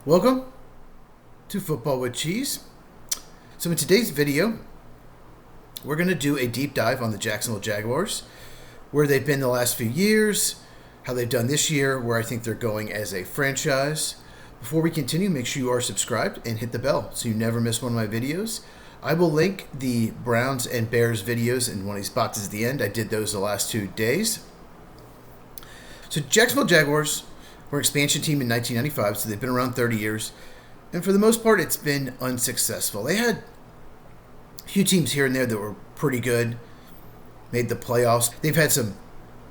Welcome to Football with Cheese. So in today's video, we're going to do a deep dive on the Jacksonville Jaguars, where they've been the last few years, how they've done this year, where I think they're going as a franchise. Before we continue, make sure you are subscribed and hit the bell so you never miss one of my videos. I will link the Browns and Bears videos in one of these boxes at the end. I did those the last 2 days. So Jacksonville Jaguars were an expansion team in 1995, so they've been around 30 years. And for the most part, it's been unsuccessful. They had a few teams here and there that were pretty good, made the playoffs. They've had some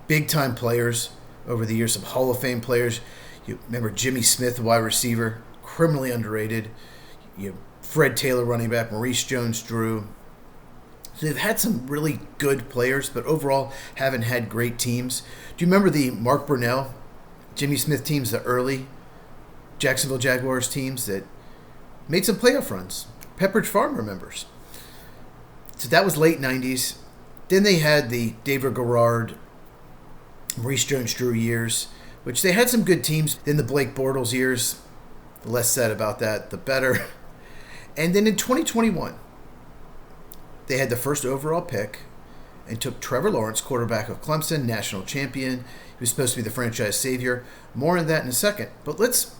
big-time players over the years, some Hall of Fame players. You remember Jimmy Smith, wide receiver, criminally underrated. You Fred Taylor, running back, Maurice Jones-Drew. So they've had some really good players, but overall haven't had great teams. Do you remember the Mark Brunell, Jimmy Smith teams, the early Jacksonville Jaguars teams that made some playoff runs? Pepperidge Farm remembers. So that was late 90s. Then they had the David Garrard, Maurice Jones-Drew years, which they had some good teams. Then the Blake Bortles years. The less said about that, the better. And then in 2021, they had the first overall pick and took Trevor Lawrence, quarterback of Clemson, national champion. He was supposed to be the franchise savior. More on that in a second. But let's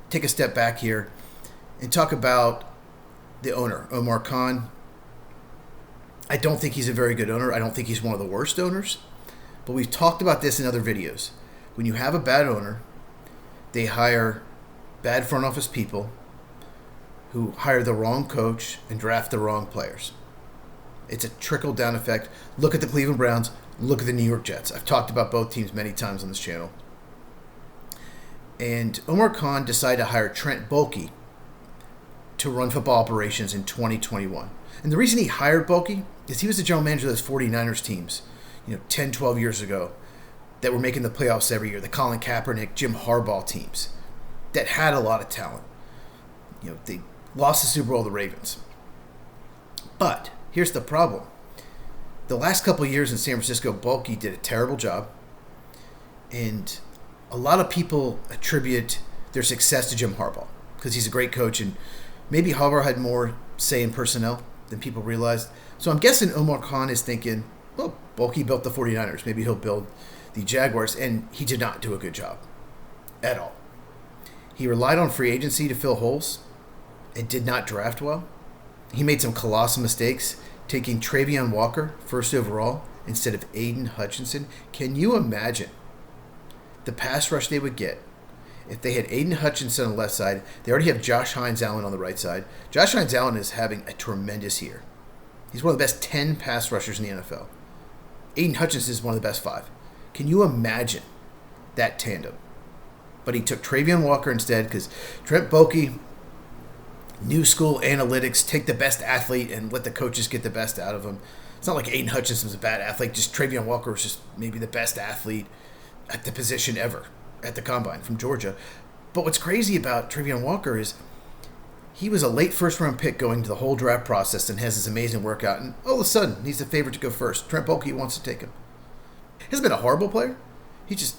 take a step back here and talk about the owner, Omar Khan. I don't think he's a very good owner. I don't think he's one of the worst owners. But we've talked about this in other videos. When you have a bad owner, they hire bad front office people who hire the wrong coach and draft the wrong players. It's a trickle-down effect. Look at the Cleveland Browns. Look at the New York Jets. I've talked about both teams many times on this channel. And Omar Khan decided to hire Trent Baalke to run football operations in 2021. And the reason he hired Baalke is he was the general manager of those 49ers teams, 10, 12 years ago that were making the playoffs every year, the Colin Kaepernick, Jim Harbaugh teams that had a lot of talent. They lost the Super Bowl to the Ravens. But here's the problem. The last couple of years in San Francisco, Baalke did a terrible job. And a lot of people attribute their success to Jim Harbaugh because he's a great coach, and maybe Harbaugh had more say in personnel than people realized. So I'm guessing Omar Khan is thinking, well, Baalke built the 49ers. Maybe he'll build the Jaguars. And he did not do a good job at all. He relied on free agency to fill holes and did not draft well. He made some colossal mistakes, taking Travion Walker first overall instead of Aiden Hutchinson. Can you imagine the pass rush they would get if they had Aiden Hutchinson on the left side? They already have Josh Hines-Allen on the right side. Josh Hines-Allen is having a tremendous year. He's one of the best 10 pass rushers in the NFL. Aiden Hutchinson is one of the best 5. Can you imagine that tandem? But he took Travion Walker instead because Trent Baalke, new school analytics, take the best athlete and let the coaches get the best out of him. It's not like Aiden Hutchinson was a bad athlete. Just Travion Walker was just maybe the best athlete at the position ever at the Combine from Georgia. But what's crazy about Travion Walker is he was a late first-round pick going to the whole draft process and has this amazing workout, and all of a sudden he's the favorite to go first. Trent Baalke wants to take him. He hasn't been a horrible player. He's just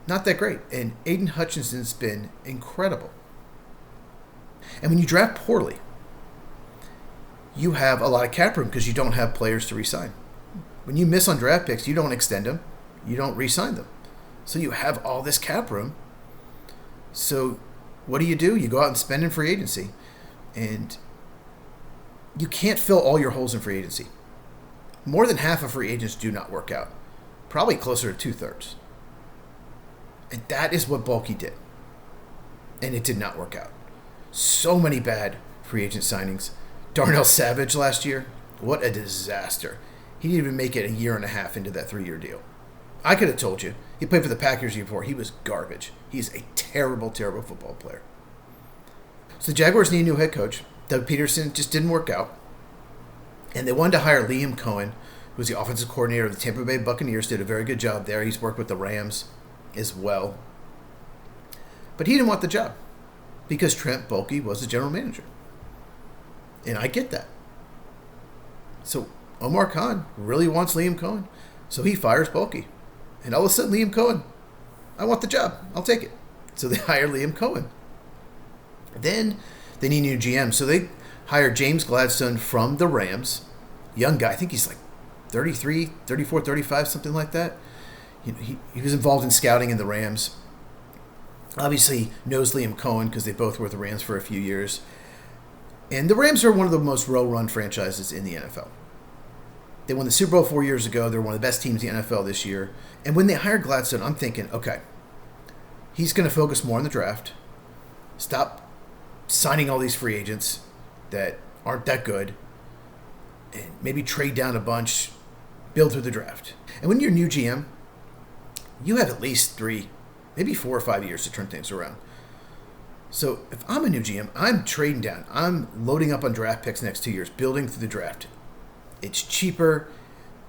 not that great. And Aiden Hutchinson's been incredible. And when you draft poorly, you have a lot of cap room because you don't have players to re-sign. When you miss on draft picks, you don't extend them. You don't re-sign them. So you have all this cap room. So what do? You go out and spend in free agency. And you can't fill all your holes in free agency. More than half of free agents do not work out. Probably closer to 2/3. And that is what Baalke did. And it did not work out. So many bad free agent signings. Darnell Savage last year, what a disaster. He didn't even make it a year and a half into that 3-year deal. I could have told you. He played for the Packers the year before. He was garbage. He's a terrible, terrible football player. So the Jaguars need a new head coach. Doug Peterson just didn't work out. And they wanted to hire Liam Cohen, who was the offensive coordinator of the Tampa Bay Buccaneers, did a very good job there. He's worked with the Rams as well. But he didn't want the job because Trent Baalke was the general manager. And I get that. So Omar Khan really wants Liam Cohen. So he fires Baalke. And all of a sudden, Liam Cohen, I want the job. I'll take it. So they hire Liam Cohen. Then they need a new GM. So they hired James Gladstone from the Rams. Young guy. I think he's like 33, 34, 35, something like that. He was involved in scouting in the Rams. Obviously knows Liam Cohen because they both were with the Rams for a few years. And the Rams are one of the most well-run franchises in the NFL. They won the Super Bowl 4 years ago. They're one of the best teams in the NFL this year. And when they hired Gladstone, I'm thinking, okay, he's going to focus more on the draft. Stop signing all these free agents that aren't that good. And maybe trade down a bunch, build through the draft. And when you're a new GM, you have at least 3, maybe 4 or 5 years to turn things around. So if I'm a new GM, I'm trading down. I'm loading up on draft picks next 2 years, building through the draft. It's cheaper,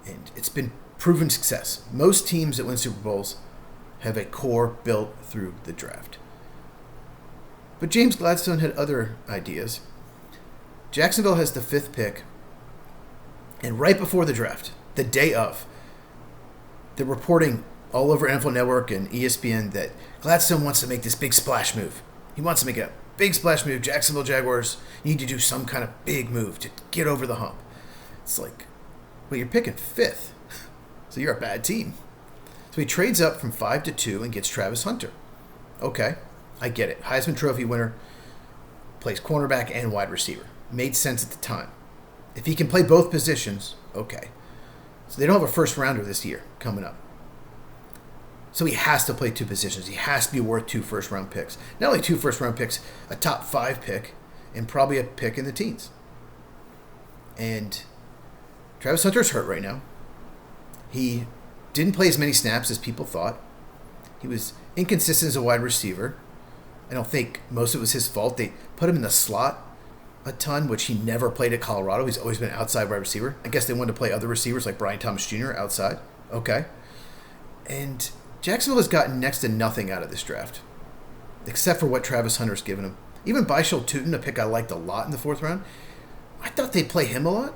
and it's been proven success. Most teams that win Super Bowls have a core built through the draft. But James Gladstone had other ideas. Jacksonville has the 5th pick, and right before the draft, the day of, they're reporting all over NFL Network and ESPN that Gladstone wants to make this big splash move. He wants to make a big splash move. Jacksonville Jaguars need to do some kind of big move to get over the hump. It's like, well, you're picking 5th, so you're a bad team. So he trades up from 5 to 2 and gets Travis Hunter. Okay, I get it. Heisman Trophy winner, plays cornerback and wide receiver. Made sense at the time. If he can play both positions, okay. So they don't have a first rounder this year coming up. So he has to play 2 positions. He has to be worth 2 first-round picks. Not only 2 first-round picks, a top 5 pick, and probably a pick in the teens. And Travis Hunter's hurt right now. He didn't play as many snaps as people thought. He was inconsistent as a wide receiver. I don't think most of it was his fault. They put him in the slot a ton, which he never played at Colorado. He's always been an outside wide receiver. I guess they wanted to play other receivers like Brian Thomas Jr. outside. Okay. And Jacksonville has gotten next to nothing out of this draft, except for what Travis Hunter's given him. Even Baishal Tutin, a pick I liked a lot in the 4th round, I thought they'd play him a lot.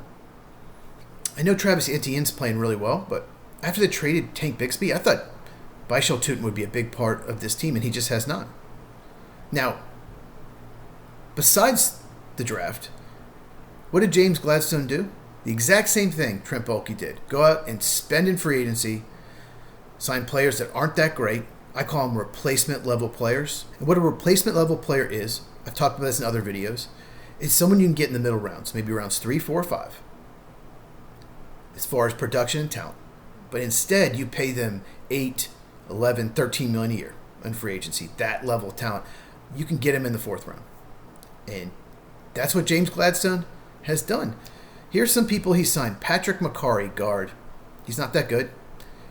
I know Travis Etienne's playing really well, but after they traded Tank Bixby, I thought Baishal Tutin would be a big part of this team, and he just has not. Now, besides the draft, what did James Gladstone do? The exact same thing Trent Baalke did. Go out and spend in free agency, sign players that aren't that great. I call them replacement level players. And what a replacement level player is, I've talked about this in other videos, is someone you can get in the middle rounds, maybe rounds 3, 4, 5, as far as production and talent. But instead, you pay them 8, 11, 13 million a year in free agency. That level of talent, you can get him in the 4th round. And that's what James Gladstone has done. Here's some people he signed. Patrick McCarry, guard. He's not that good.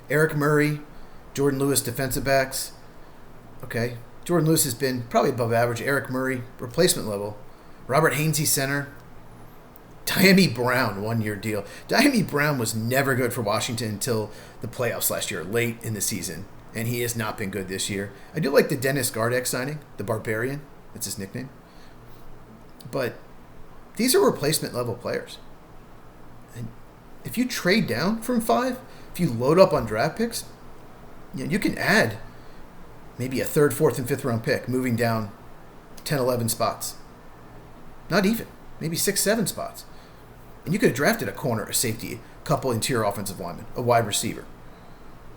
Eric Murray, Jordan Lewis, defensive backs. Okay. Jordan Lewis has been probably above average. Eric Murray, replacement level. Robert Hainsey, center. Diami Brown, 1-year deal. Diami Brown was never good for Washington until the playoffs last year, late in the season. And he has not been good this year. I do like the Dennis Gardeck signing, the Barbarian. That's his nickname. But these are replacement level players. And if you trade down from 5, if you load up on draft picks, you can add maybe a 3rd, 4th, and 5th round pick, moving down 10, 11 spots. Not even. Maybe 6, 7 spots. And you could have drafted a corner, a safety, a couple interior offensive linemen, a wide receiver.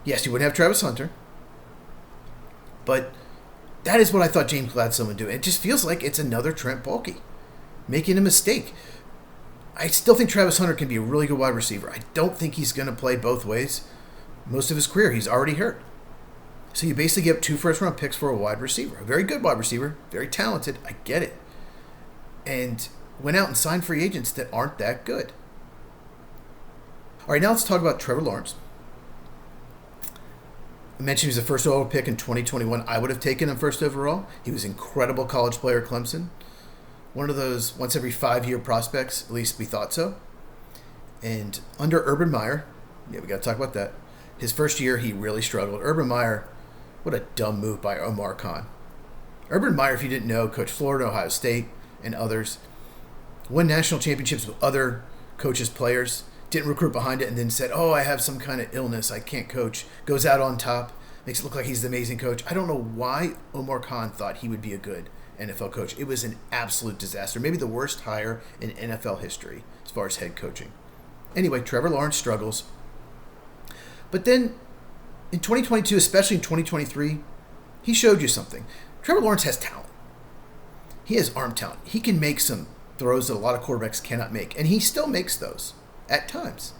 Yes, you wouldn't have Travis Hunter. But that is what I thought James Gladstone would do. It just feels like it's another Trent Baalke making a mistake. I still think Travis Hunter can be a really good wide receiver. I don't think he's going to play both ways most of his career. He's already hurt. So you basically give up 2 first-round picks for a wide receiver. A very good wide receiver, very talented. I get it. And went out and signed free agents that aren't that good. All right, now let's talk about Trevor Lawrence. I mentioned he was the first overall pick in 2021. I would have taken him first overall. He was an incredible college player at Clemson. One of those once every 5-year prospects, at least we thought so. And under Urban Meyer, we got to talk about that. His first year, he really struggled. Urban Meyer, what a dumb move by Omar Khan. Urban Meyer, if you didn't know, coached Florida, Ohio State, and others. Won national championships with other coaches' players. Didn't recruit behind it, and then said, I have some kind of illness. I can't coach. Goes out on top. makes it look like he's the amazing coach. I don't know why Omar Khan thought he would be a good NFL coach. It was an absolute disaster. Maybe the worst hire in NFL history as far as head coaching. Anyway, Trevor Lawrence struggles. But then in 2022, especially in 2023, he showed you something. Trevor Lawrence has talent. He has arm talent. He can make some throws that a lot of quarterbacks cannot make. And he still makes those at times.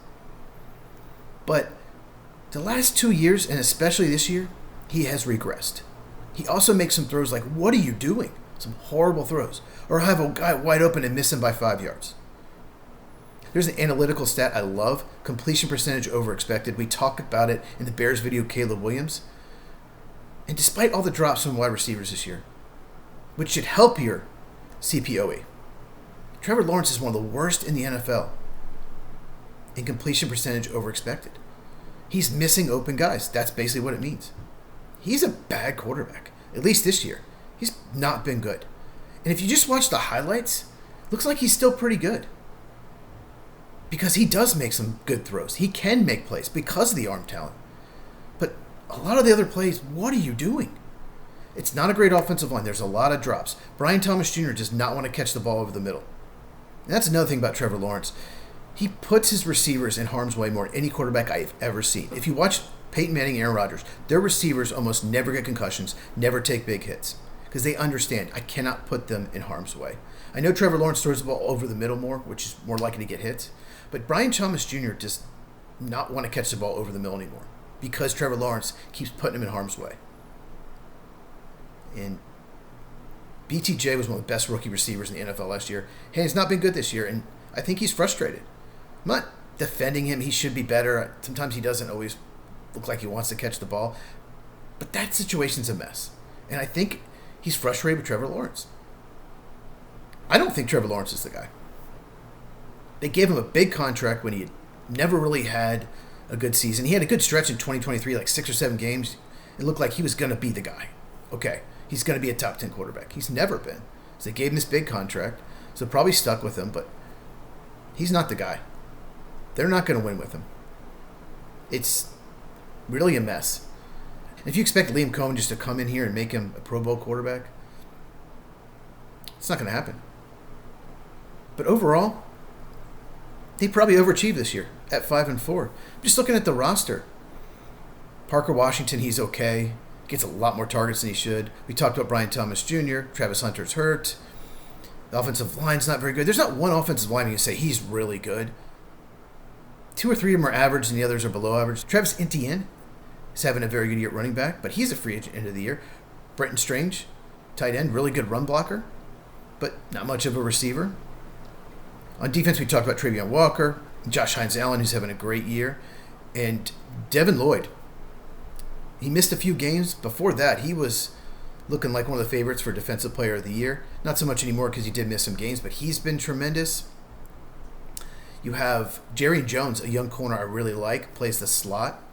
But the last 2 years, and especially this year, he has regressed. He also makes some throws like, what are you doing? Some horrible throws. Or have a guy wide open and miss him by 5 yards. There's an analytical stat I love. Completion percentage over expected. We talk about it in the Bears video, Caleb Williams. And despite all the drops from wide receivers this year, which should help your CPOE, Trevor Lawrence is one of the worst in the NFL in completion percentage over expected. He's missing open guys. That's basically what it means. He's a bad quarterback, at least this year. He's not been good. And if you just watch the highlights, it looks like he's still pretty good. Because he does make some good throws. He can make plays because of the arm talent. But a lot of the other plays, what are you doing? It's not a great offensive line. There's a lot of drops. Brian Thomas Jr. does not want to catch the ball over the middle. And that's another thing about Trevor Lawrence. He puts his receivers in harm's way more than any quarterback I've ever seen. If you watch Peyton Manning and Aaron Rodgers, their receivers almost never get concussions, never take big hits. Because they understand, I cannot put them in harm's way. I know Trevor Lawrence throws the ball over the middle more, which is more likely to get hits. But Brian Thomas Jr. does not want to catch the ball over the middle anymore. Because Trevor Lawrence keeps putting him in harm's way. And BTJ was one of the best rookie receivers in the NFL last year. Hey, he's not been good this year, and I think he's frustrated. I'm not defending him. He should be better. Sometimes he doesn't always look like he wants to catch the ball. But that situation's a mess. And I think he's frustrated with Trevor Lawrence. I don't think Trevor Lawrence is the guy. They gave him a big contract when he had never really had a good season. He had a good stretch in 2023, like 6 or 7 games. It looked like he was going to be the guy. Okay, he's going to be a top 10 quarterback. He's never been. So they gave him this big contract. So probably stuck with him, but he's not the guy. They're not going to win with him. It's really a mess. If you expect Liam Cohen just to come in here and make him a Pro Bowl quarterback, it's not going to happen. But overall, they probably overachieved this year at 5-4. Just looking at the roster, Parker Washington, he's okay. Gets a lot more targets than he should. We talked about Brian Thomas Jr. Travis Hunter's hurt. The offensive line's not very good. There's not one offensive lineman you can say he's really good. 2 or 3 of them are average and the others are below average. Travis Etienne is having a very good year at running back, but he's a free agent end of the year. Brenton Strange, tight end, really good run blocker, but not much of a receiver. On defense, we talked about Travion Walker, Josh Hines-Allen, who's having a great year, and Devin Lloyd. He missed a few games. Before that, he was looking like one of the favorites for Defensive Player of the Year. Not so much anymore because he did miss some games, but he's been tremendous. You have Jerry Jones, a young corner I really like, plays the slot.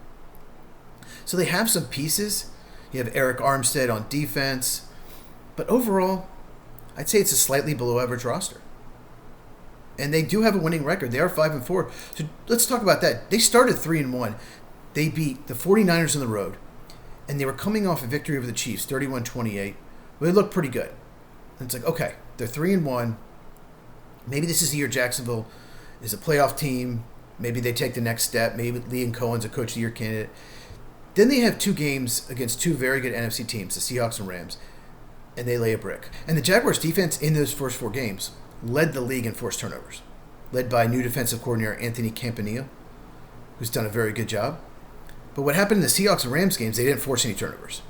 So they have some pieces. You have Eric Armstead on defense. But overall, I'd say it's a slightly below average roster. And they do have a winning record. They are 5-4. So let's talk about that. They started 3-1. They beat the 49ers on the road. And they were coming off a victory over the Chiefs, 31-28. Well, they looked pretty good. And it's like, okay, they're 3-1. Maybe this is the year Jacksonville is a playoff team. Maybe they take the next step. Maybe Liam Cohen's a Coach of the Year candidate. Then they have 2 games against 2 very good NFC teams, the Seahawks and Rams, and they lay a brick. And the Jaguars' defense in those first 4 games led the league in forced turnovers, led by new defensive coordinator Anthony Campanile, who's done a very good job. But what happened in the Seahawks and Rams games, they didn't force any turnovers.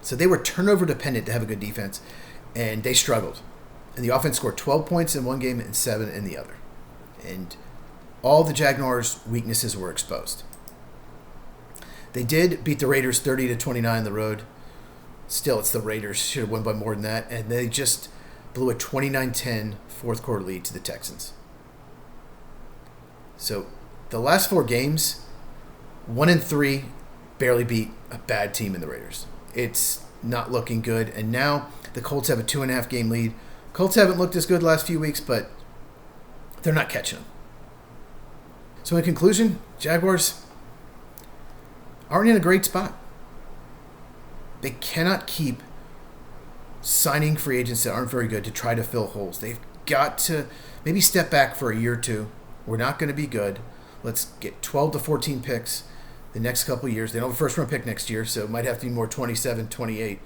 So they were turnover dependent to have a good defense, and they struggled. And the offense scored 12 points in one game and 7 in the other. And all the Jaguars' weaknesses were exposed. They did beat the Raiders 30-29 on the road. Still, it's the Raiders. Should have won by more than that. And they just blew a 29-10 fourth quarter lead to the Texans. So the last 4 games, 1-3, barely beat a bad team in the Raiders. It's not looking good. And now the Colts have a 2.5 game lead. Colts haven't looked as good the last few weeks, but they're not catching them. So in conclusion, Jaguars aren't in a great spot. They cannot keep signing free agents that aren't very good to try to fill holes. They've got to maybe step back for a year or two. We're not going to be good. Let's get 12 to 14 picks the next couple of years. They don't have a first-round pick next year, so it might have to be more 27, 28,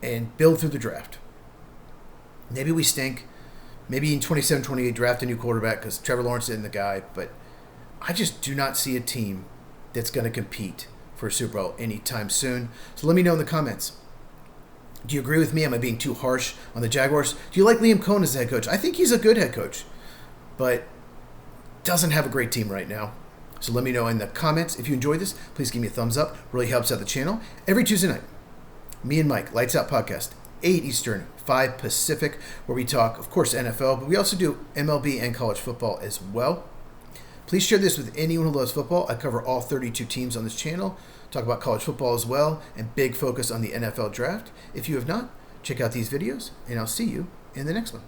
and build through the draft. Maybe we stink. Maybe in 27, 28, draft a new quarterback because Trevor Lawrence isn't the guy. But I just do not see a team that's going to compete for a Super Bowl anytime soon. So let me know in the comments. Do you agree with me? Am I being too harsh on the Jaguars? Do you like Liam Cohen as the head coach? I think he's a good head coach, but doesn't have a great team right now. So let me know in the comments. If you enjoyed this, please give me a thumbs up. Really helps out the channel. Every Tuesday night, me and Mike, Lights Out Podcast, 8 Eastern, 5 Pacific, where we talk, of course, NFL, but we also do MLB and college football as well. Please share this with anyone who loves football. I cover all 32 teams on this channel, talk about college football as well, and big focus on the NFL draft. If you have not, check out these videos, and I'll see you in the next one.